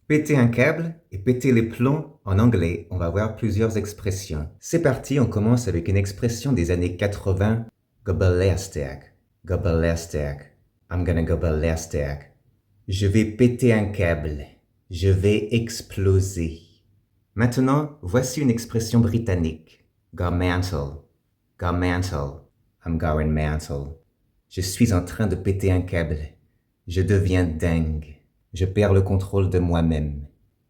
Péter un câble et péter les plombs en anglais, on va voir plusieurs expressions. C'est parti, on commence avec une expression des années 80, go ballistic, go ballistic, I'm gonna go ballistic. Je vais péter un câble, je vais exploser. Maintenant, voici une expression britannique, go mental, I'm going mental. Je suis en train de péter un câble, je deviens dingue. Je perds le contrôle de moi-même.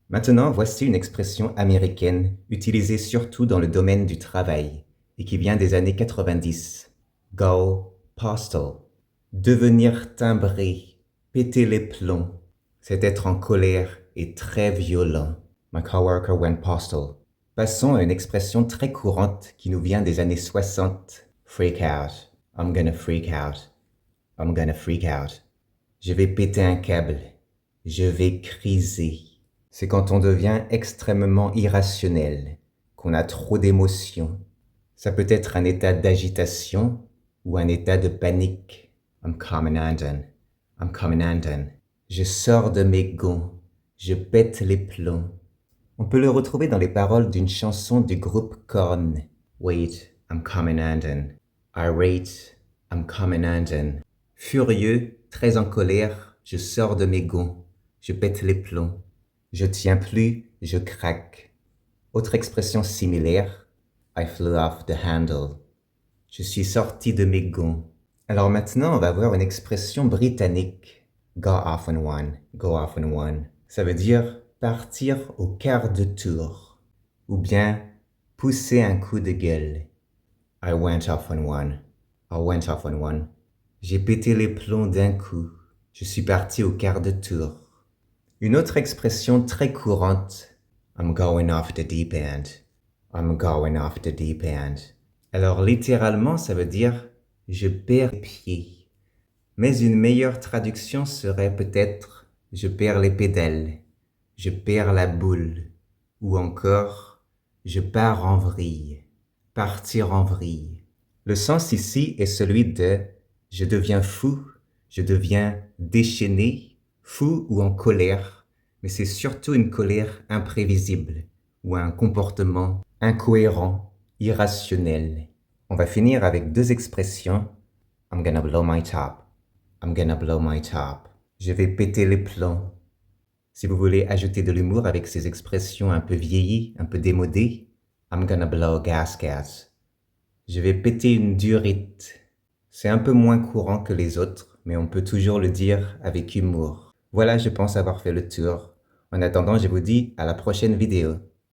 Maintenant, voici une expression américaine utilisée surtout dans le domaine du travail et qui vient des années 90. Go postal. Devenir timbré, péter les plombs. C'est être en colère et très violent. My coworker went postal. Passons à une expression très courante qui nous vient des années 60. Freak out. I'm gonna freak out. I'm gonna freak out. Je vais péter un câble. Je vais criser. C'est quand on devient extrêmement irrationnel, qu'on a trop d'émotions. Ça peut être un état d'agitation ou un état de panique. I'm coming undone. I'm coming undone. Je sors de mes gonds. Je pète les plombs. On peut le retrouver dans les paroles d'une chanson du groupe Korn. Wait, I'm coming undone. Irate, I'm coming undone. Furieux, très en colère, je sors de mes gonds. Je pète les plombs. Je tiens plus, je craque. Autre expression similaire, I flew off the handle. Je suis sorti de mes gonds. Alors maintenant, on va voir une expression britannique. Go off on one, go off on one. Ça veut dire partir au quart de tour. Ou bien pousser un coup de gueule. I went off on one. I went off on one. J'ai pété les plombs d'un coup. Je suis parti au quart de tour. Une autre expression très courante, I'm going off the deep end. I'm going off the deep end. Alors littéralement, ça veut dire je perds pied. Mais une meilleure traduction serait peut-être je perds les pédales, je perds la boule, ou encore je pars en vrille, partir en vrille. Le sens ici est celui de je deviens fou, je deviens déchaîné, fou ou en colère, mais c'est surtout une colère imprévisible ou un comportement incohérent, irrationnel. On va finir avec deux expressions. I'm gonna blow my top. I'm gonna blow my top. Je vais péter les plombs. Si vous voulez ajouter de l'humour avec ces expressions un peu vieillies, un peu démodées, I'm gonna blow a gasket. Je vais péter une durite. C'est un peu moins courant que les autres, mais on peut toujours le dire avec humour. Voilà, je pense avoir fait le tour. En attendant, je vous dis à la prochaine vidéo.